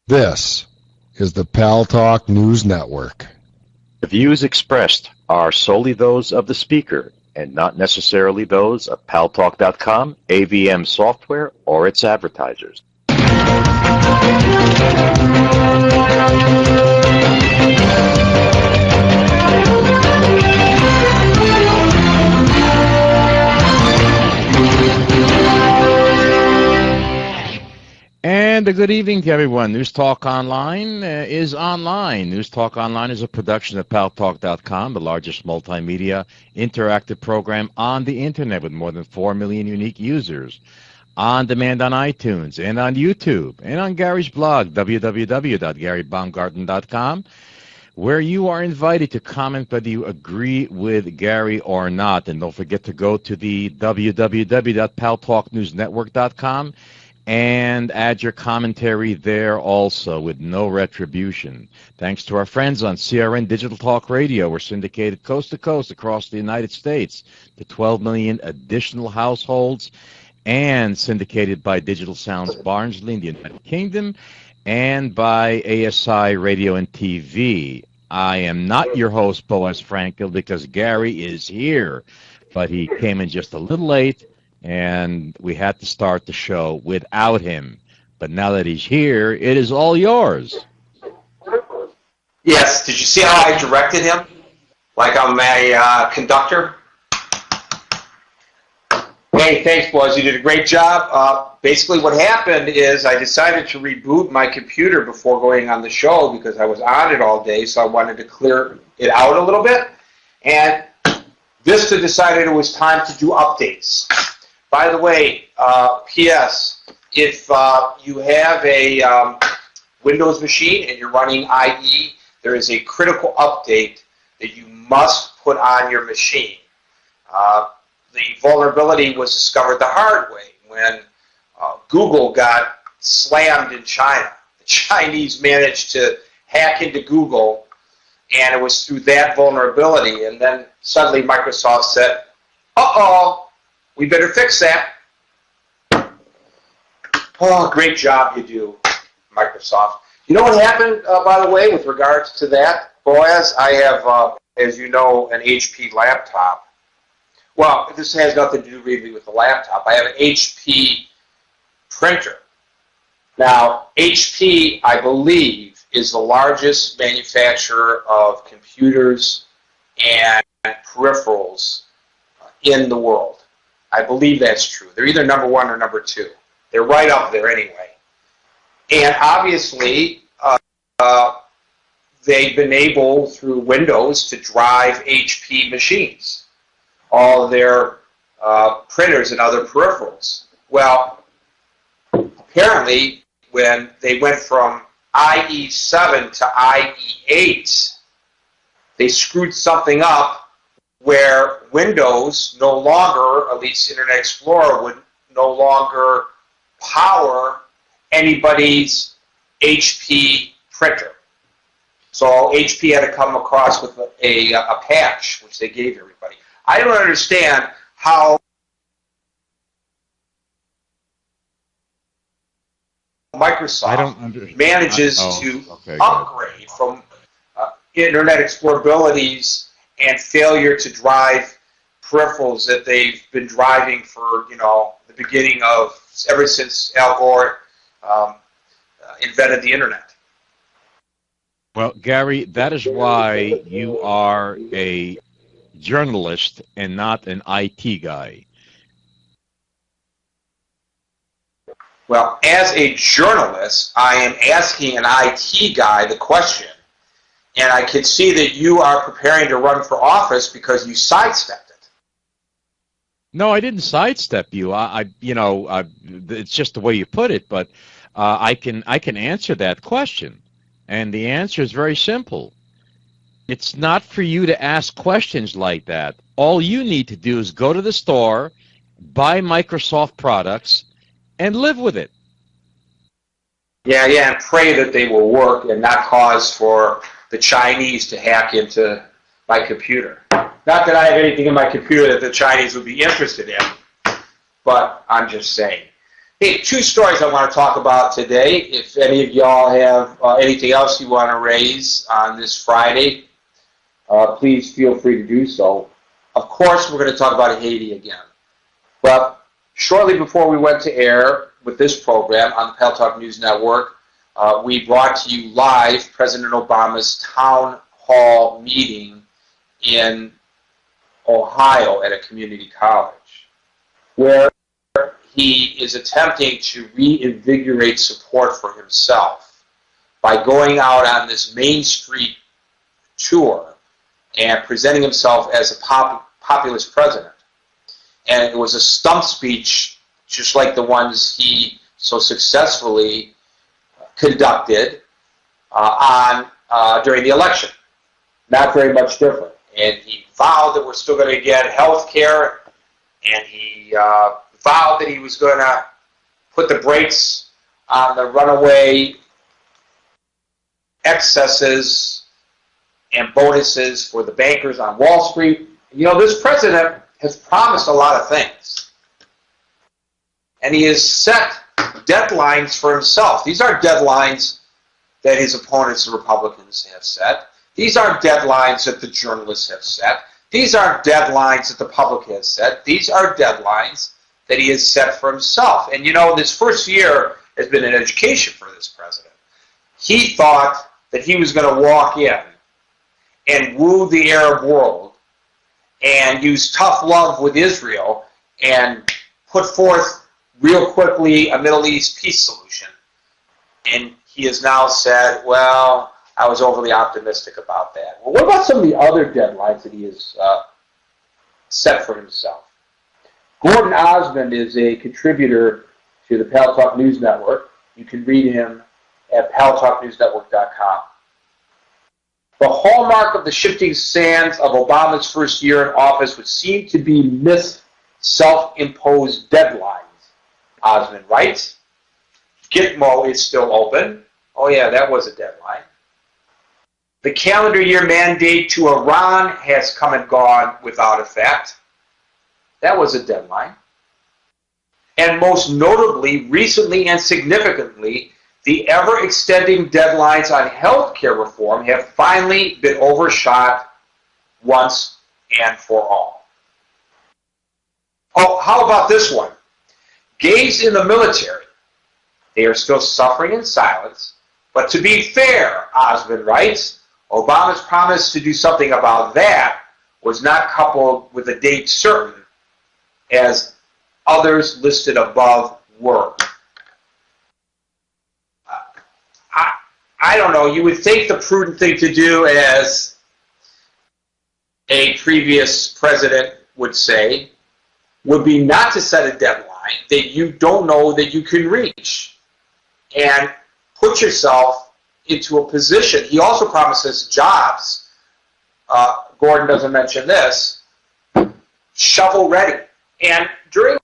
This is the Paltalk News Network. The views expressed are solely those of the speaker and not necessarily those of Paltalk.com, AVM Software, or its advertisers. And a good evening to everyone. News Talk Online is online. News Talk Online is a production of Paltalk.com, the largest multimedia interactive program on the internet with more than 4 million unique users. On demand on iTunes and on YouTube and on Gary's blog, www.garybaumgarten.com, where you are invited to comment whether you agree with Gary or not. And don't forget to go to the www.paltalknewsnetwork.com and add your commentary there also with no retribution. Thanks to our friends on CRN Digital Talk Radio. We're syndicated coast to coast across the United States to 12 million additional households and syndicated by Digital Sounds Barnsley in the United Kingdom and by ASI Radio and TV. I am not your host, Boaz Frankel, because Gary is here, but he came in just a little late, and we had to start the show without him. But now that he's here, it is all yours. Yes. Did you see how I directed him? Like I'm a conductor? Hey, thanks, Buzz. You did a great job. Basically, what happened is I decided to reboot my computer before going on the show because I was on it all day, so I wanted to clear it out a little bit. And Vista decided it was time to do updates. By the way, P.S., if you have a Windows machine and you're running IE, there is a critical update that you must put on your machine. The vulnerability was discovered the hard way when Google got slammed in China. The Chinese managed to hack into Google, and it was through that vulnerability. And then suddenly Microsoft said, uh-oh, we better fix that. Oh, great job you do, Microsoft. You know what happened, by the way, with regards to that, Boaz? I have, as you know, an HP laptop. Well, this has nothing to do really with the laptop. I have an HP printer. Now, HP, I believe, is the largest manufacturer of computers and peripherals in the world. I believe that's true. They're either number one or number two. They're right up there anyway. And obviously, they've been able, through Windows, to drive HP machines, all their printers and other peripherals. Well, apparently, when they went from IE7 to IE8, they screwed something up where Windows no longer, at least Internet Explorer, would no longer power anybody's HP printer. So HP had to come across with a patch, which they gave everybody. I don't understand how Microsoft manages to upgrade from Internet Explorabilities and failure to drive peripherals that they've been driving for, the beginning of, ever since Al Gore invented the internet. Well, Gary, that is why you are a journalist and not an IT guy. Well, as a journalist, I am asking an IT guy the question, and I can see that you are preparing to run for office because you sidestepped it. No, I didn't sidestep you. It's just the way you put it, but I can answer that question, and the answer is very simple. It's not for you to ask questions like that. All you need to do is go to the store, buy Microsoft products, and live with it. Yeah, and pray that they will work and not cause for the Chinese to hack into my computer. Not that I have anything in my computer that the Chinese would be interested in, but I'm just saying. Hey, two stories I want to talk about today. If any of y'all have anything else you want to raise on this Friday, please feel free to do so. Of course, we're going to talk about Haiti again. But shortly before we went to air with this program on the Paltalk News Network, we brought to you live President Obama's town hall meeting in Ohio at a community college, where he is attempting to reinvigorate support for himself by going out on this Main Street tour and presenting himself as a populist president. And it was a stump speech just like the ones he so successfully conducted during the election. Not very much different. And he vowed that we're still going to get health care, and he vowed that he was going to put the brakes on the runaway excesses and bonuses for the bankers on Wall Street. You know, this president has promised a lot of things, and he has set deadlines for himself. These are deadlines that his opponents, the Republicans, have set. These aren't deadlines that the journalists have set. These aren't deadlines that the public has set. These are deadlines that he has set for himself. And you know, this first year has been an education for this president. He thought that he was going to walk in and woo the Arab world and use tough love with Israel and put forth real quickly a Middle East peace solution. And he has now said, well, I was overly optimistic about that. Well, what about some of the other deadlines that he has set for himself? Gordon Osmond is a contributor to the Paltalk News Network. You can read him at palltalknewsnetwork.com. The hallmark of the shifting sands of Obama's first year in office would seem to be missed self-imposed deadlines, Osmond writes. Gitmo is still open. Oh yeah, that was a deadline. The calendar year mandate to Iran has come and gone without effect. That was a deadline. And most notably, recently and significantly, the ever-extending deadlines on health care reform have finally been overshot once and for all. Oh, how about this one? Gays in the military. They are still suffering in silence. But to be fair, Osmond writes, Obama's promise to do something about that was not coupled with a date certain, as others listed above were. I don't know, you would think the prudent thing to do, as a previous president would say, would be not to set a deadline that you don't know that you can reach, and put yourself into a position. He also promises jobs. Gordon doesn't mention this. Shovel ready. And during